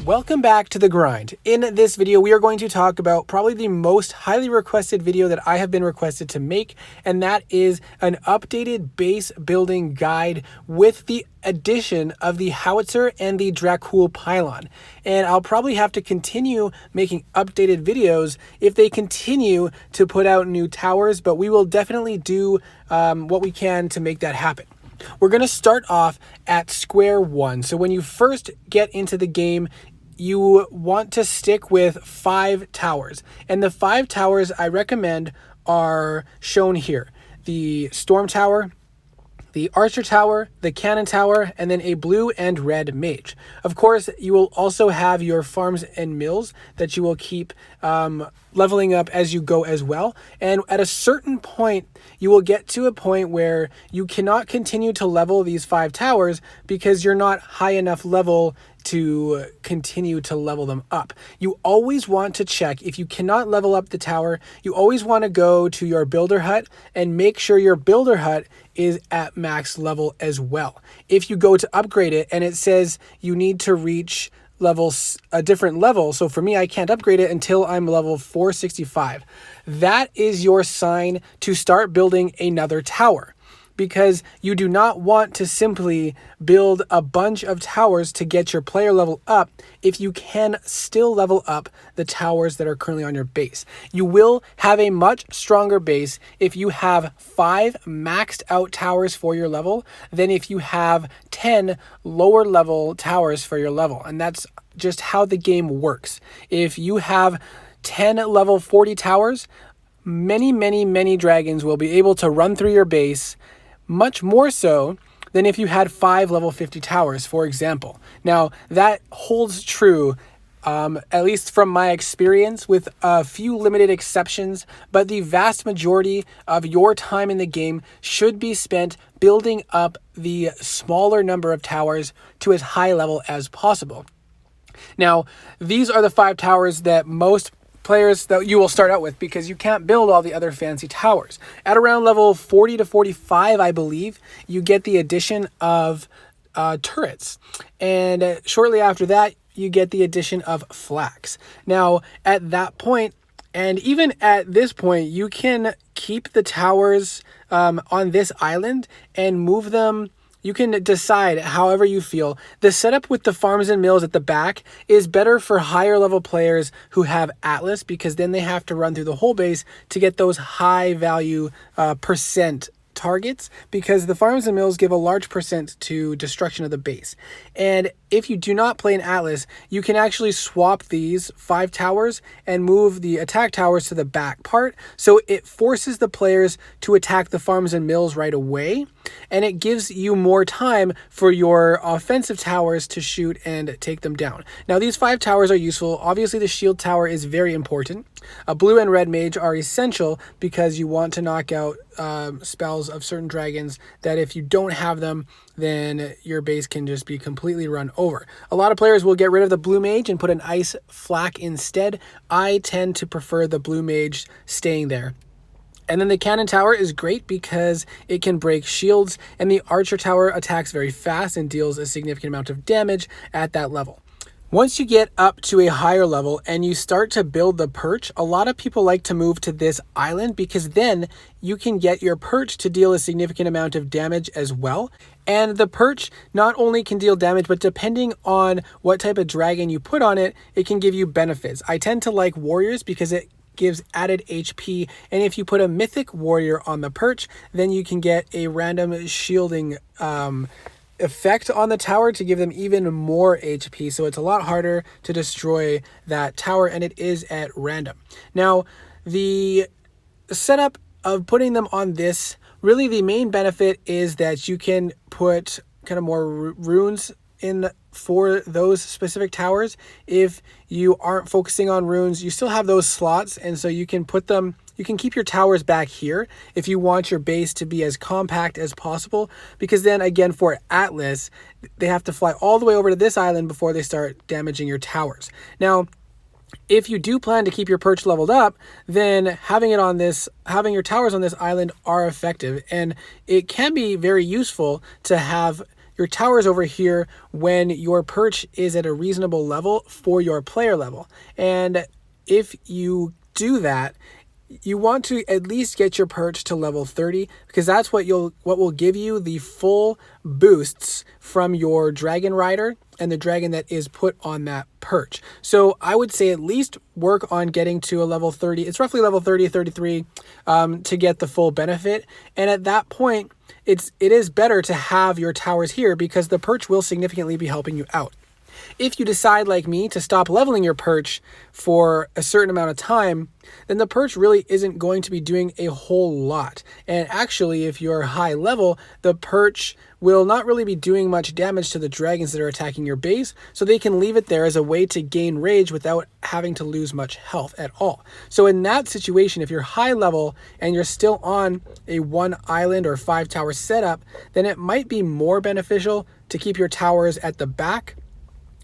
Welcome back to The Grind. In this video, we are going to talk about probably the most highly requested video that I have been requested to make, and that is an updated base building guide with the addition of the howitzer and the Dracul pylon. And I'll probably have to continue making updated videos if they continue to put out new towers, but we will definitely do what we can to make that happen. We're going to start off at square one. So when you first get into the game, you want to stick with 5 towers. And the 5 towers I recommend are shown here: the storm tower, the archer tower, the cannon tower, and then a blue and red mage. Of course, you will also have your farms and mills that you will keep leveling up as you go as well. And at a certain point, you will get to a point where you cannot continue to level these 5 towers because you're not high enough level to continue to level them up. You always want to check if you cannot level up the tower. You always want to go to your builder hut and make sure your builder hut is at max level as well. If you go to upgrade it and it says you need to reach a different level, so for me, I can't upgrade it until I'm level 465. That is your sign to start building another tower, because you do not want to simply build a bunch of towers to get your player level up if you can still level up the towers that are currently on your base. You will have a much stronger base if you have 5 maxed out towers for your level than if you have 10 lower level towers for your level. And that's just how the game works. If you have 10 level 40 towers, many dragons will be able to run through your base, much more so than if you had 5 level 50 towers, for example. Now, that holds true, at least from my experience, with a few limited exceptions, but the vast majority of your time in the game should be spent building up the smaller number of towers to as high level as possible. Now, these are the 5 towers that most players that you will start out with, because you can't build all the other fancy towers. At around level 40 to 45, I believe, you get the addition of turrets. And shortly after that, you get the addition of flaks. Now, at that point, and even at this point, you can keep the towers on this island and move them. You can decide however you feel. The setup with the farms and mills at the back is better for higher level players who have Atlas, because then they have to run through the whole base to get those high value percent targets, because the farms and mills give a large percent to destruction of the base. And if you do not play an Atlas, you can actually swap these 5 towers and move the attack towers to the back part, so it forces the players to attack the farms and mills right away, and it gives you more time for your offensive towers to shoot and take them down. Now, these 5 towers are useful. Obviously, the shield tower is very important. A blue and red mage are essential because you want to knock out spells of certain dragons that if you don't have them, then your base can just be completely run over. A lot of players will get rid of the blue mage and put an ice flak instead. I tend to prefer the blue mage staying there. And then the cannon tower is great because it can break shields, and the archer tower attacks very fast and deals a significant amount of damage at that level. Once you get up to a higher level and you start to build the perch, a lot of people like to move to this island because then you can get your perch to deal a significant amount of damage as well. And the perch not only can deal damage, but depending on what type of dragon you put on it, it can give you benefits. I tend to like warriors because it gives added HP, and if you put a mythic warrior on the perch, then you can get a random shielding effect on the tower to give them even more HP, so it's a lot harder to destroy that tower, and it is at random. Now, the setup of putting them on this, really the main benefit is that you can put kind of more runes in for those specific towers. If you aren't focusing on runes, you still have those slots, and so you can put them, you can keep your towers back here if you want your base to be as compact as possible, because then again, for Atlas, they have to fly all the way over to this island before they start damaging your towers. Now, if you do plan to keep your perch leveled up, then having your towers on this island are effective, and it can be very useful to have your towers over here when your perch is at a reasonable level for your player level. And if you do that, you want to at least get your perch to level 30, because that's what will give you the full boosts from your dragon rider and the dragon that is put on that perch. So I would say at least work on getting to a level 30. It's roughly level 30, 33 to get the full benefit. And at that point, it is better to have your towers here because the perch will significantly be helping you out. If you decide, like me, to stop leveling your perch for a certain amount of time, then the perch really isn't going to be doing a whole lot. And actually, if you're high level, the perch will not really be doing much damage to the dragons that are attacking your base, so they can leave it there as a way to gain rage without having to lose much health at all. So in that situation, if you're high level and you're still on a 1 island or 5 tower setup, then it might be more beneficial to keep your towers at the back,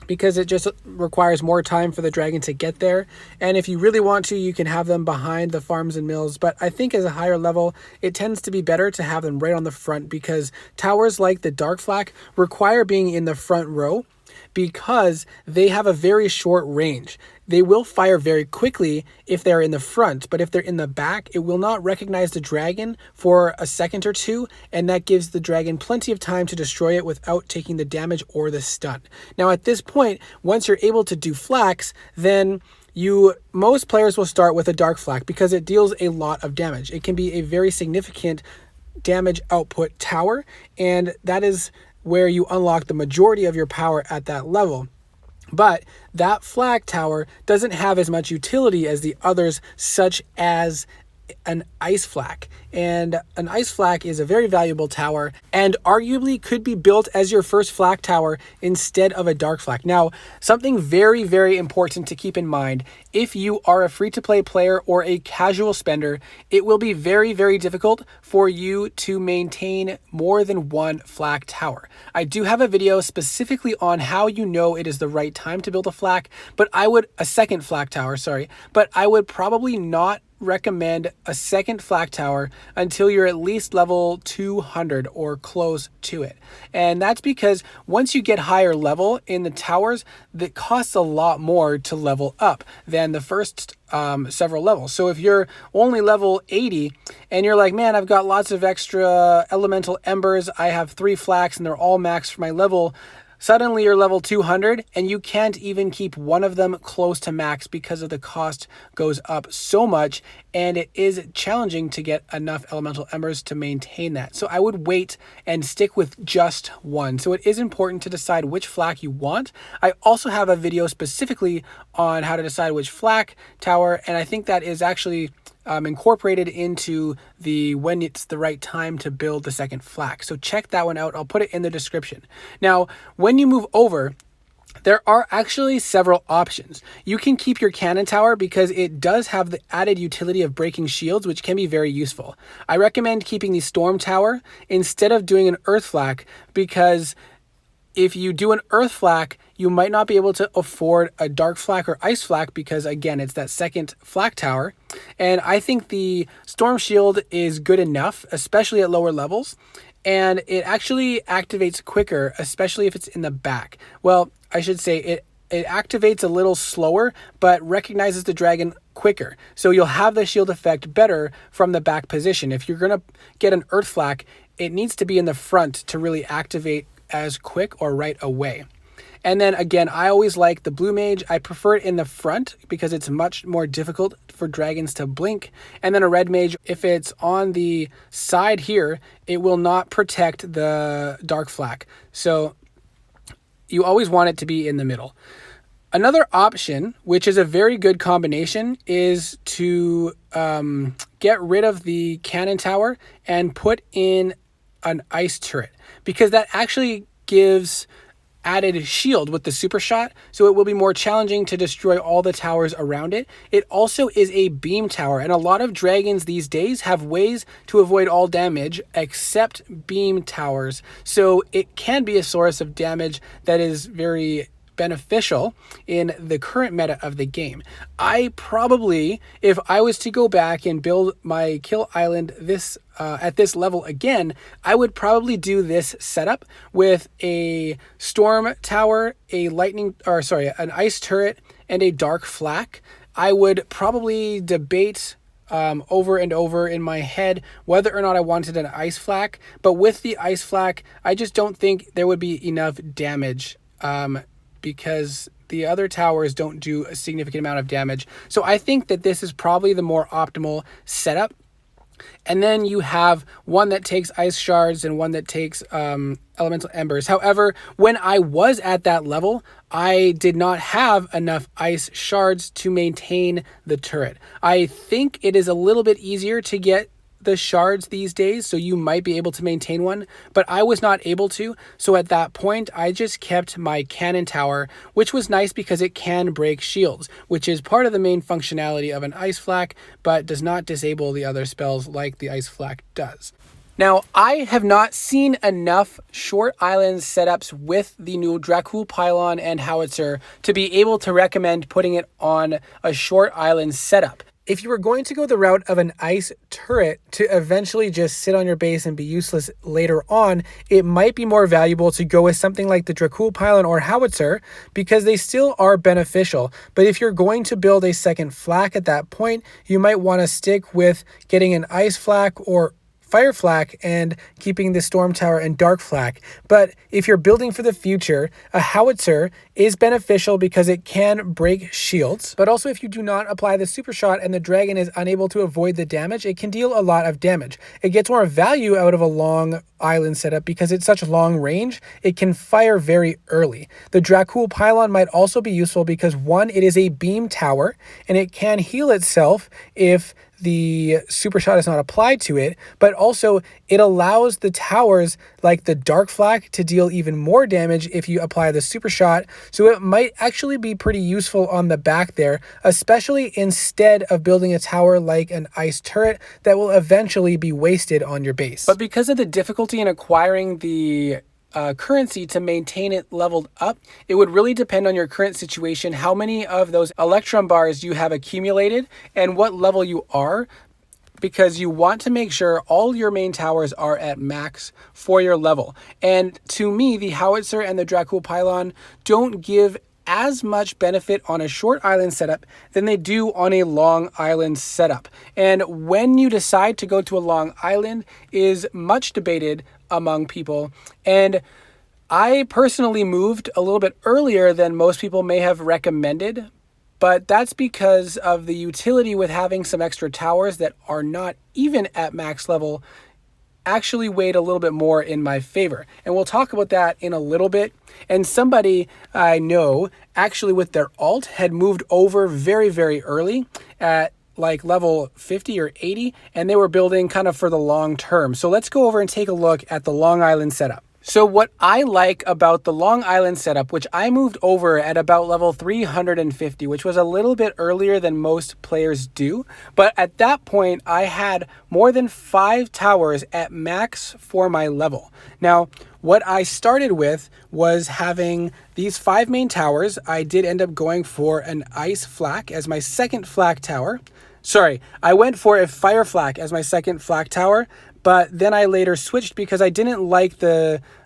because it just requires more time for the dragon to get there. And if you really want to, you can have them behind the farms and mills. But I think as a higher level, it tends to be better to have them right on the front, because towers like the dark flak require being in the front row because they have a very short range. They will fire very quickly if they're in the front, but if they're in the back, it will not recognize the dragon for a second or two, and that gives the dragon plenty of time to destroy it without taking the damage or the stun. Now at this point, once you're able to do flaks, then most players will start with a dark flak because it deals a lot of damage. It can be a very significant damage output tower, and that is where you unlock the majority of your power at that level. But that flag tower doesn't have as much utility as the others, such as an ice flak. And an ice flak is a very valuable tower and arguably could be built as your first flak tower instead of a dark flak. Now, something very, very important to keep in mind: if you are a free-to-play player or a casual spender, it will be very, very difficult for you to maintain more than 1 flak tower. I do have a video specifically on how you know it is the right time to build a second flak tower, but I would probably not recommend a second flak tower until you're at least level 200 or close to it. And that's because once you get higher level in the towers, that costs a lot more to level up than the first several levels. So if you're only level 80 and you're like, man, I've got lots of extra elemental embers, I have 3 flaks and they're all maxed for my level, suddenly you're level 200 and you can't even keep one of them close to max because of the cost goes up so much, and it is challenging to get enough elemental embers to maintain that. So I would wait and stick with just 1. So it is important to decide which flak you want. I also have a video specifically on how to decide which flak tower, and I think that is actually incorporated into when it's the right time to build the second flak. So check that one out. I'll put it in the description. Now, when you move over, there are actually several options. You can keep your cannon tower because it does have the added utility of breaking shields, which can be very useful. I recommend keeping the storm tower instead of doing an earth flak, because if you do an earth flak, you might not be able to afford a dark flak or ice flak because, again, it's that second flak tower. And I think the storm shield is good enough, especially at lower levels. And it actually activates quicker, especially if it's in the back. Well, I should say it activates a little slower, but recognizes the dragon quicker. So you'll have the shield effect better from the back position. If you're going to get an earth flak, it needs to be in the front to really activate as quick or right away. And then again, I always like the blue mage. I prefer it in the front because it's much more difficult for dragons to blink. And then a red mage, if it's on the side here, it will not protect the dark flak. So you always want it to be in the middle. Another option, which is a very good combination, is to get rid of the cannon tower and put in an ice turret, because that actually gives added shield with the super shot, so it will be more challenging to destroy all the towers around it. It also is a beam tower, and a lot of dragons these days have ways to avoid all damage except beam towers, so it can be a source of damage that is very beneficial in the current meta of the game. I probably, if I was to go back and build my kill island at this level again, I would probably do this setup with a storm tower, an ice turret, and a dark flak. I would probably debate over and over in my head whether or not I wanted an ice flak, but with the ice flak, I just don't think there would be enough damage because the other towers don't do a significant amount of damage. So I think that this is probably the more optimal setup. And then you have one that takes ice shards and one that takes elemental embers. However, when I was at that level, I did not have enough ice shards to maintain the turret. I think it is a little bit easier to get the shards these days, so you might be able to maintain one, but I was not able to. So at that point, I just kept my cannon tower, which was nice because it can break shields, which is part of the main functionality of an ice flak, but does not disable the other spells like the ice flak does. Now, I have not seen enough short island setups with the new Dracul pylon and howitzer to be able to recommend putting it on a short island setup. If you were going to go the route of an ice turret to eventually just sit on your base and be useless later on, it might be more valuable to go with something like the Dracul pylon or howitzer because they still are beneficial. But if you're going to build a second flak at that point, you might want to stick with getting an ice flak or fire flak and keeping the storm tower and dark flak. But if you're building for the future, a howitzer is beneficial because it can break shields. But also if you do not apply the super shot and the dragon is unable to avoid the damage, it can deal a lot of damage. It gets more value out of a long island setup because it's such long range, it can fire very early. The Dracul pylon might also be useful because one, it is a beam tower and it can heal itself if the super shot is not applied to it, but also it allows the towers like the dark flak to deal even more damage if you apply the super shot. So it might actually be pretty useful on the back there, especially instead of building a tower like an ice turret that will eventually be wasted on your base. But because of the difficulty in acquiring the currency to maintain it leveled up, it would really depend on your current situation, how many of those electrum bars you have accumulated and what level you are, because you want to make sure all your main towers are at max for your level. And to me, the howitzer and the Dracul pylon don't give as much benefit on a short island setup than they do on a long island setup. And when you decide to go to a long island is much debated among people. And I personally moved a little bit earlier than most people may have recommended, but that's because of the utility with having some extra towers that are not even at max level actually weighed a little bit more in my favor. And we'll talk about that in a little bit. And somebody I know actually with their alt had moved over very, very early at like level 50 or 80, and they were building kind of for the long term. So let's go over and take a look at the Long Island setup. So what I like about the Long Island setup, which I moved over at about level 350, which was a little bit earlier than most players do. But at that point, I had more than 5 towers at max for my level. Now, what I started with was having these 5 main towers. I did end up going for an ice flak as my second flak tower. Sorry, I went for a fire flak as my second flak tower, but then I later switched because I didn't like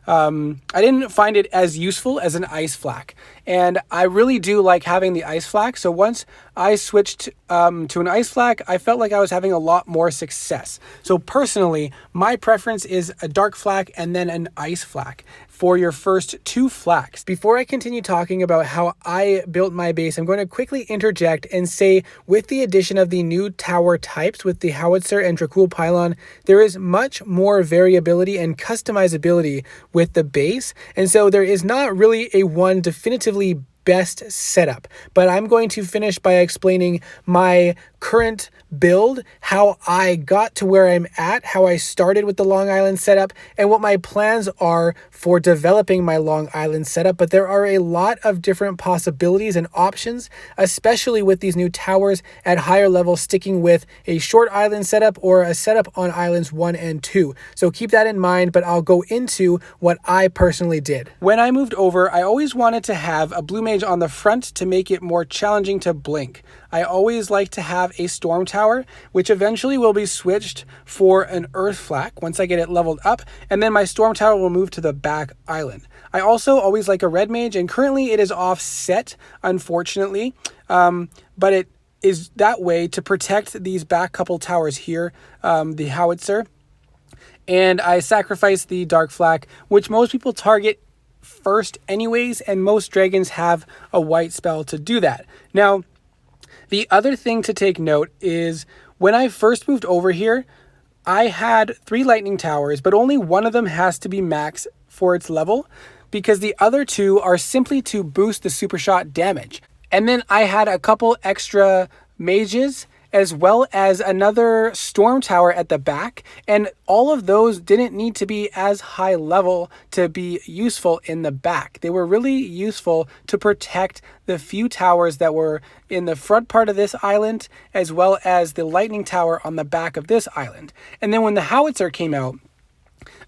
I didn't find it as useful as an ice flak. And I really do like having the ice flak. So once I switched to an ice flak, I felt like I was having a lot more success. So personally, my preference is a dark flak and then an ice flak for your first 2 flaks. Before I continue talking about how I built my base, I'm going to quickly interject and say with the addition of the new tower types with the howitzer and Dracul pylon, there is much more variability and customizability with the base. And so there is not really a one definitively best setup, but I'm going to finish by explaining my current build, how I got to where I'm at, how I started with the Long Island setup, and what my plans are for developing my Long Island setup. But there are a lot of different possibilities and options, especially with these new towers at higher levels, sticking with a short island setup or a setup on islands 1 and 2. So keep that in mind, but I'll go into what I personally did. When I moved over, I always wanted to have a blue mage on the front to make it more challenging to blink. I always like to have a storm tower, which eventually will be switched for an earth flak once I get it leveled up, and then my storm tower will move to the back island. I also always like a red mage, and currently it is offset, unfortunately, but it is that way to protect these back couple towers here, the howitzer. And I sacrifice the dark flak, which most people target first anyways, and most dragons have a white spell to do that. Now, the other thing to take note is when I first moved over here, I had 3 lightning towers, but only one of them has to be max for its level because the other 2 are simply to boost the super shot damage. And then I had a couple extra mages as well as another storm tower at the back, and all of those didn't need to be as high level to be useful in the back. They were really useful to protect the few towers that were in the front part of this island, as well as the lightning tower on the back of this island. And then when the howitzer came out,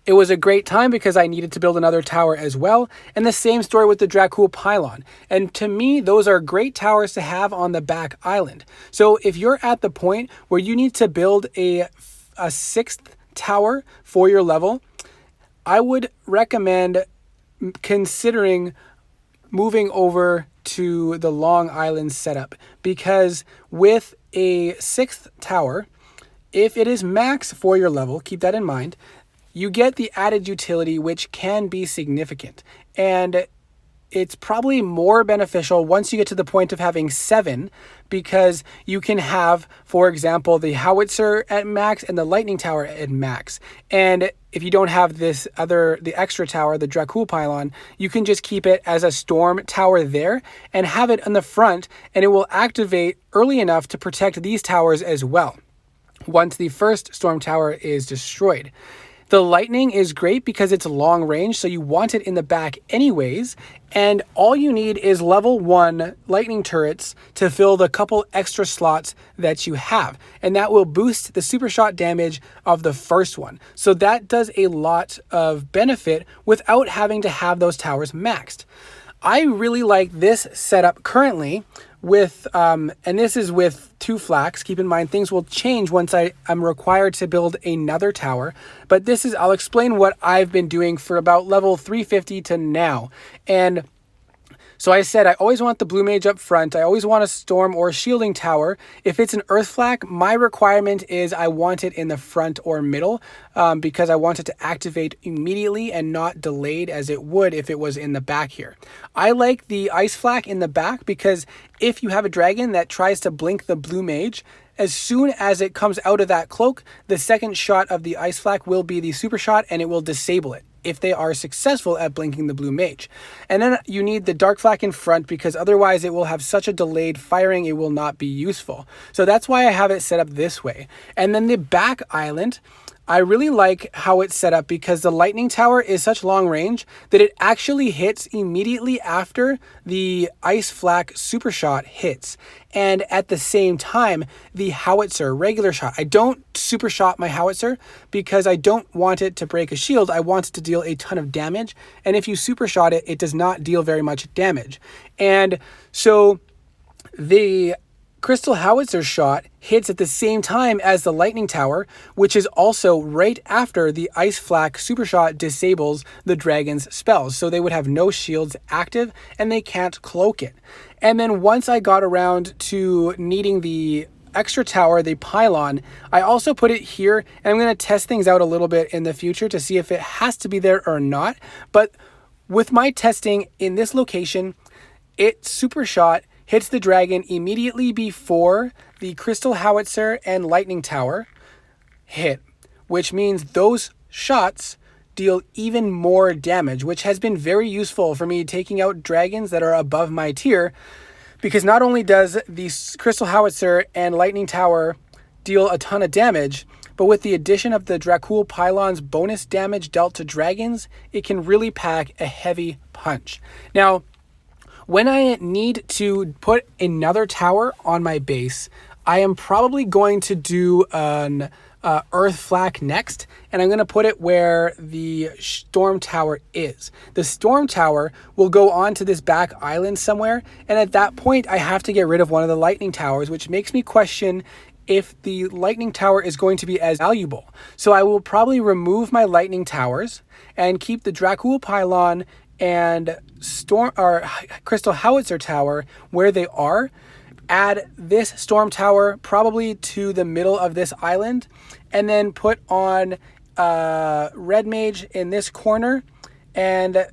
it was a great time because I needed to build another tower as well. And the same story with the Dracul pylon. And to me, those are great towers to have on the back island. So if you're at the point where you need to build a 6th tower for your level, I would recommend considering moving over to the Long Island setup, because with a 6th tower, if it is max for your level, keep that in mind, you get the added utility, which can be significant. And it's probably more beneficial once you get to the point of having 7, because you can have, for example, the howitzer at max and the lightning tower at max. And if you don't have the extra tower, the Dracul pylon, you can just keep it as a storm tower there and have it on the front, and it will activate early enough to protect these towers as well once the first storm tower is destroyed. The lightning is great because it's long range, so you want it in the back anyways, and all you need is level 1 lightning turrets to fill the couple extra slots that you have, and that will boost the super shot damage of the first one. So that does a lot of benefit without having to have those towers maxed. I really like this setup currently with, and this is with 2 flaks. Keep in mind, things will change once I'm required to build another tower. But this is, I'll explain what I've been doing for about level 350 to now. And so I said I always want the blue mage up front. I always want a storm or shielding tower. If it's an earth flak, my requirement is I want it in the front or middle, because I want it to activate immediately and not delayed as it would if it was in the back here. I like the ice flak in the back because if you have a dragon that tries to blink the blue mage, as soon as it comes out of that cloak, the second shot of the ice flak will be the super shot and it will disable it if they are successful at blinking the blue mage. And then you need the dark flak in front because otherwise it will have such a delayed firing it will not be useful. So that's why I have it set up this way. And then the back island, I really like how it's set up because the lightning tower is such long range that it actually hits immediately after the ice flak super shot hits. And at the same time, the howitzer regular shot. I don't super shot my howitzer because I don't want it to break a shield. I want it to deal a ton of damage. And if you super shot it, it does not deal very much damage. And so the crystal howitzer shot hits at the same time as the lightning tower, which is also right after the ice flak super shot disables the dragon's spells. So they would have no shields active and they can't cloak it. And then once I got around to needing the extra tower, the pylon, I also put it here, and I'm going to test things out a little bit in the future to see if it has to be there or not. But with my testing in this location, it super shot hits the dragon immediately before the crystal howitzer and lightning tower hit, which means those shots deal even more damage, which has been very useful for me taking out dragons that are above my tier, because not only does the crystal howitzer and lightning tower deal a ton of damage, but with the addition of the Dracul Pylon's bonus damage dealt to dragons, it can really pack a heavy punch. Now, when I need to put another tower on my base, I am probably going to do an earth flak next, and I'm going to put it where the storm tower is. The storm tower will go onto this back island somewhere, and at that point I have to get rid of one of the lightning towers, which makes me question if the lightning tower is going to be as valuable. So I will probably remove my lightning towers and keep the Dracul Pylon and storm or crystal howitzer tower where they are. Add this storm tower probably to the middle of this island, and then put on red mage in this corner, and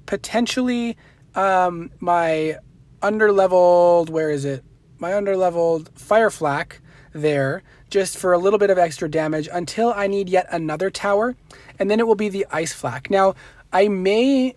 potentially my underleveled, where is it? My underleveled fire flak there, just for a little bit of extra damage until I need yet another tower, and then it will be the ice flak. Now, I may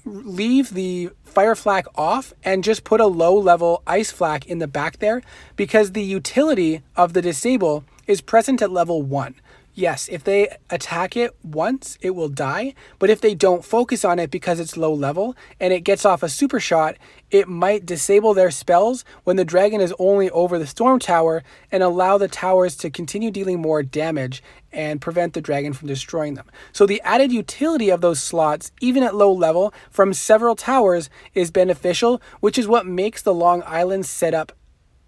leave the fire flak off and just put a low level ice flak in the back there, because the utility of the disable is present at level 1. Yes, if they attack it once, it will die, but if they don't focus on it because it's low level and it gets off a super shot, it might disable their spells when the dragon is only over the storm tower and allow the towers to continue dealing more damage and prevent the dragon from destroying them. So the added utility of those slots, even at low level, from several towers is beneficial, which is what makes the Long Island setup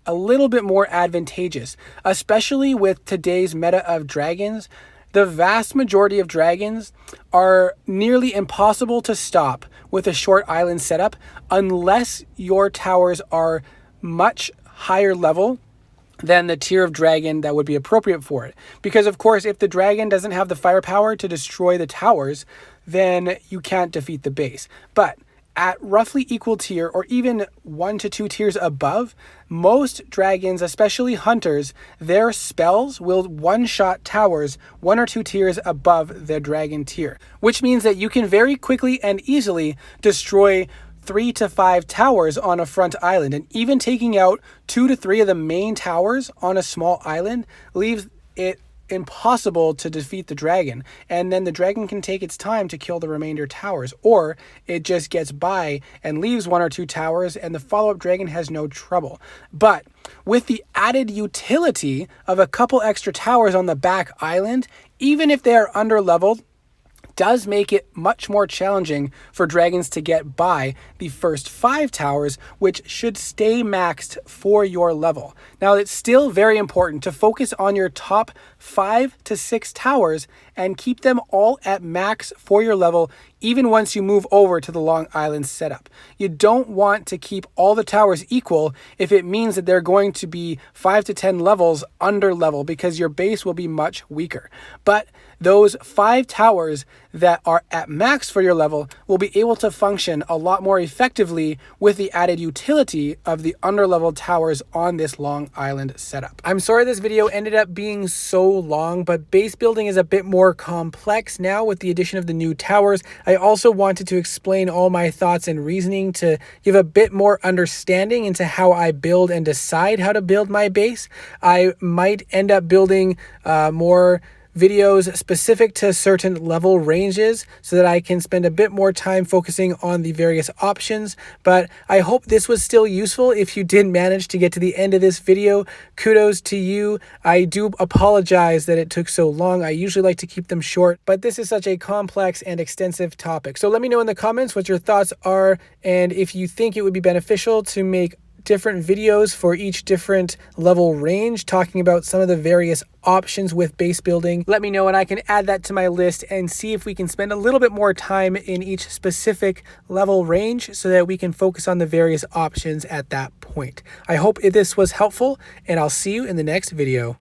a little bit more advantageous, especially with today's meta of dragons. The vast majority of dragons are nearly impossible to stop with a short island setup unless your towers are much higher level than the tier of dragon that would be appropriate for it. Because of course, if the dragon doesn't have the firepower to destroy the towers, then you can't defeat the base. But at roughly equal tier, or even 1 to 2 tiers above, most dragons, especially hunters, their spells will one-shot towers 1 or 2 tiers above their dragon tier, which means that you can very quickly and easily destroy 3 to 5 towers on a front island, and even taking out 2 to 3 of the main towers on a small island leaves it impossible to defeat the dragon, and then the dragon can take its time to kill the remainder towers, or it just gets by and leaves 1 or 2 towers and the follow-up dragon has no trouble. But with the added utility of a couple extra towers on the back island, even if they are under-leveled, does make it much more challenging for dragons to get by the first 5 towers, which should stay maxed for your level. Now, it's still very important to focus on your top 5 to 6 towers and keep them all at max for your level, even once you move over to the Long Island setup. You don't want to keep all the towers equal if it means that they're going to be 5 to 10 levels under level, because your base will be much weaker. But those 5 towers that are at max for your level will be able to function a lot more effectively with the added utility of the underleveled towers on this Long Island setup. I'm sorry this video ended up being so long, but base building is a bit more complex now with the addition of the new towers. I also wanted to explain all my thoughts and reasoning to give a bit more understanding into how I build and decide how to build my base. I might end up building more videos specific to certain level ranges so that I can spend a bit more time focusing on the various options. But I hope this was still useful. If you did manage to get to the end of this video, kudos to you. I do apologize that it took so long. I usually like to keep them short, but this is such a complex and extensive topic. So let me know in the comments what your thoughts are, and if you think it would be beneficial to make different videos for each different level range, talking about some of the various options with base building. Let me know and I can add that to my list and see if we can spend a little bit more time in each specific level range so that we can focus on the various options at that point. I hope this was helpful, and I'll see you in the next video.